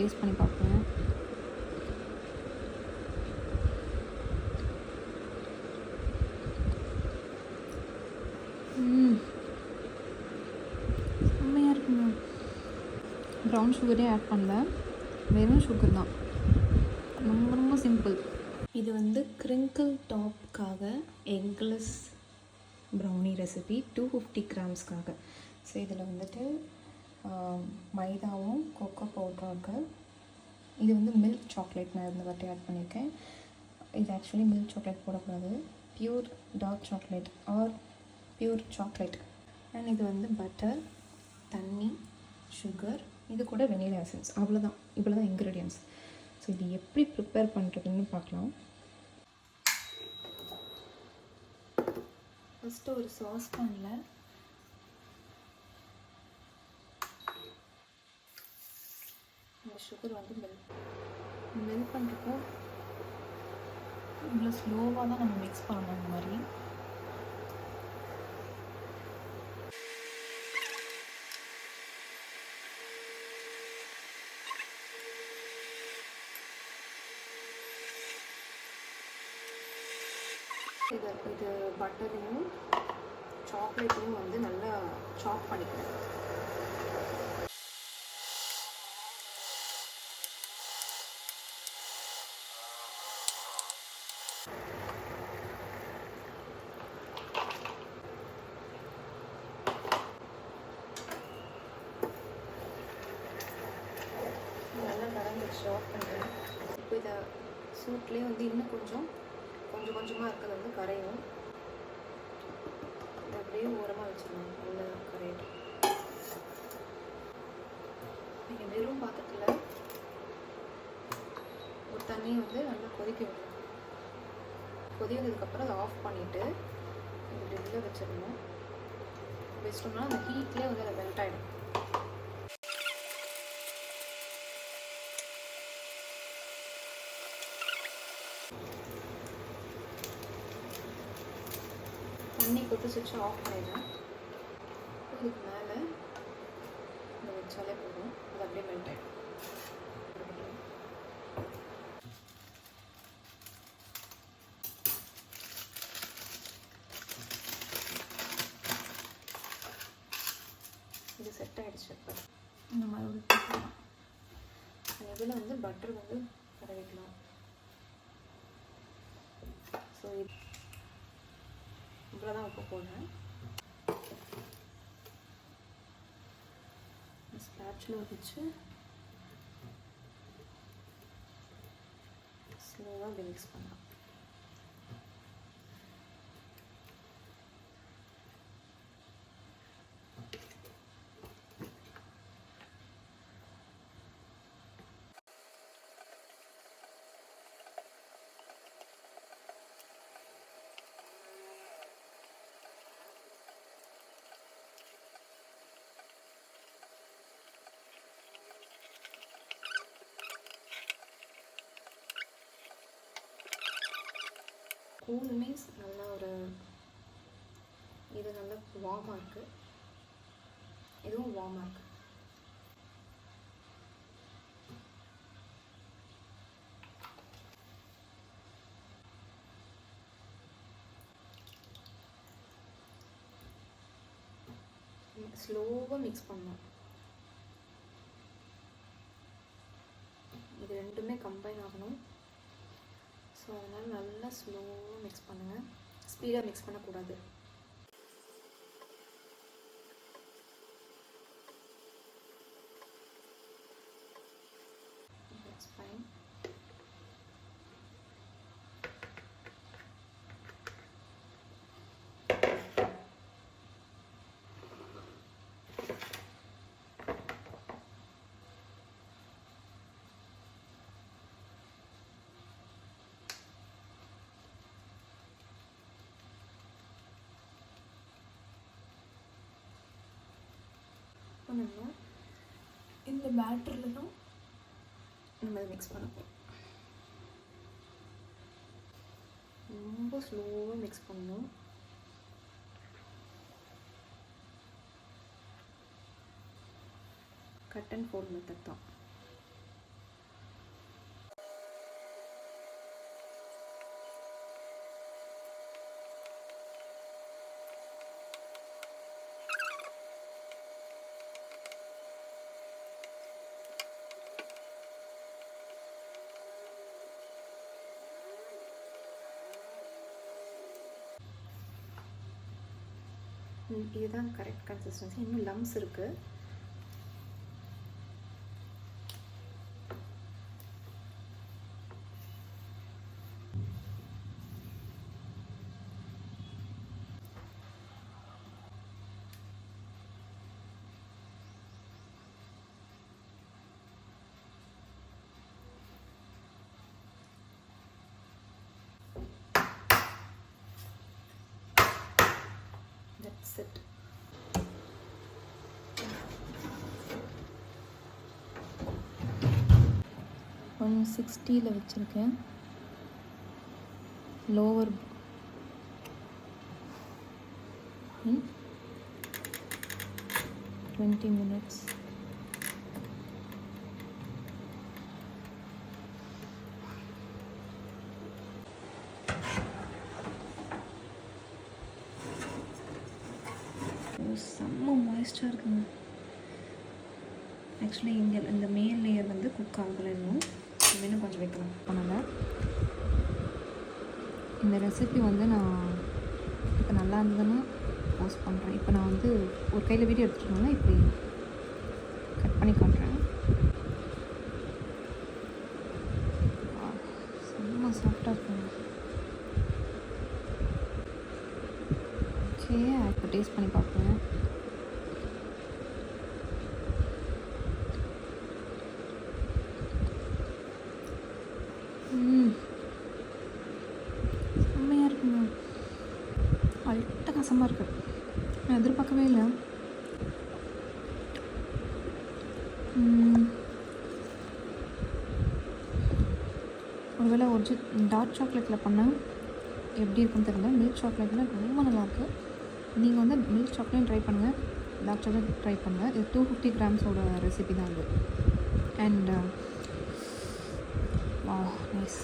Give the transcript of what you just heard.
Taste பண்ணி பார்ப்பேன். செம்மையாக இருக்குங்க. ப்ரௌன் சுகரே ஆட் பண்ணல, வெறும் சுகர் தான். ரொம்ப ரொம்ப சிம்பிள். இது வந்து கிரிங்கிள் டாப்காக எக்லெஸ் ப்ரௌனி ரெசிபி 250 கிராம்ஸ்க்காக. ஸோ இதில் வந்துட்டு மைதாவும் கொக்கோ பவுடரும் இருக்குது. இது வந்து மில்க் சாக்லேட் நான் இந்த வாட்டி ஆட் பண்ணியிருக்கேன். இது ஆக்சுவலி மில்க் சாக்லேட் போடக்கூடாது, pure dark chocolate or pure chocolate. And இது வந்து பட்டர், தண்ணி, சுகர், இது கூட வெனிலா எசன்ஸ். அவ்வளோதான், இவ்வளோ தான் இன்க்ரீடியன்ட்ஸ். ஸோ இது எப்படி ப்ரிப்பேர் பண்ணுறதுன்னு பார்க்கலாம். ஃபஸ்ட்டு ஒரு சாஸ்பேனில் இந்த சுகர் வந்து மெல்ட் பண்ணுறப்போ இவ்வளோ ஸ்லோவாக தான் நம்ம மிக்ஸ் பண்ணணும். இந்த மாதிரி இது பட்டரையும் சாக்லேட்டையும் வந்து நல்லா சாப் பண்ணிக்கிறேன். நல்லா கலந்துச்சு, ஆஃப் பண்ணுறேன். இப்போ இதை சூட்லேயே வந்து இன்னும் கொஞ்சம் கொஞ்சமாக இருக்கிறது வந்து கரையும். இதை அப்படியே ஓரமாக வச்சுருந்தோம், நல்லா கரையிடும். நீங்கள் வெறும் பாத்திரத்தில் ஒரு தண்ணியை வந்து நல்லா கொதிக்க விடணும். கொதிக்கிறதுக்கப்புறம் அதை ஆஃப் பண்ணிவிட்டு இப்படி உள்ளே வச்சிடணும். வச்சிட்டோம்னா அந்த ஹீட்லேயே வந்து அதை மெல்ட் ஆகிடும். தண்ணி கொதிச்சு ஆஃப் பண்ணிடுறேன். இதுக்கு மேலே இதை வச்சாலே போதும், அது அப்படியே மெல்ட் ஆகிடும். இது செட் ஆகிடுச்சு. இப்போ இந்த மாதிரி ஊற்றிக்கலாம். இதில் வந்து பட்டர் வந்து தடவிக்கலாம். ஸோ இவ்வளோ தான் உப்பு போடுறேன். ஸ்பேட்சுலா வச்சு ஸ்லோவாக மிக்ஸ் பண்ணலாம். கூல் மீன்ஸ் நல்லா ஒரு இது நல்லா வார்மாக இருக்குது, இதுவும் வார்மாக இருக்குது. ஸ்லோவாக மிக்ஸ் பண்ணணும். இது ரெண்டுமே கம்பைன் ஆகணும். ஸோ அதனால் நல்லா ஸ்லோவாக மிக்ஸ் பண்ணுங்கள், ஸ்பீடாக மிக்ஸ் பண்ணக்கூடாது. That's fine. பண்ணணும். இந்த பேட்டரில் தான் நம்ம மிக்ஸ் பண்ண போகிறோம். ரொம்ப ஸ்லோவாக மிக்ஸ் பண்ணணும். கட் அண்ட் ஃபோல்ட் மெத்தட் தான். இதுதான் கரெக்ட் கன்சிஸ்டன்சி. இன்னும் லம்ஸ் இருக்குது. That's it. ஒன் 60ல் வச்சுருக்கேன். Lower 20 minutes. செம்ம மாய்ஸ்டாக இருக்குங்க. ஆக்சுவலி இங்கே இந்த மேல் லேயர் வந்து குக் ஆகலை, இன்னும் கொஞ்சம் வைக்கலாம் பண்ணலை. இந்த ரெசிபி வந்து நான் இப்போ நல்லா இருந்ததுன்னா போஸ்ட் பண்ணுறேன். இப்போ நான் வந்து ஒரு கையில் வீடியோ எடுத்துகிட்டோம்னா இப்படி கட் பண்ணி காட்டுறேன். செம்ம சாஃப்டாக இருக்குங்க. ஓகே, இப்போ டேஸ்ட் பண்ணி பார்ப்பேன். செம்மையாக இருக்குங்க. அட்டகாசமாக இருக்குது. நான் எதிர்பார்க்கவே இல்லை. ஒருவேளை டார்க் சாக்லேட்டில் பண்ணால் எப்படி இருக்குன்னு தெரியல. மில்க் சாக்லேட்டில் ரொம்ப நல்லாயிருக்கு. நீங்கள் வந்து மில்க் சாக்லேட் ட்ரை பண்ணுங்கள், டார்க் சாக்லேட் ட்ரை பண்ணுங்கள். இது 250 கிராம்ஸோட ரெசிபி தான் இது. And nice.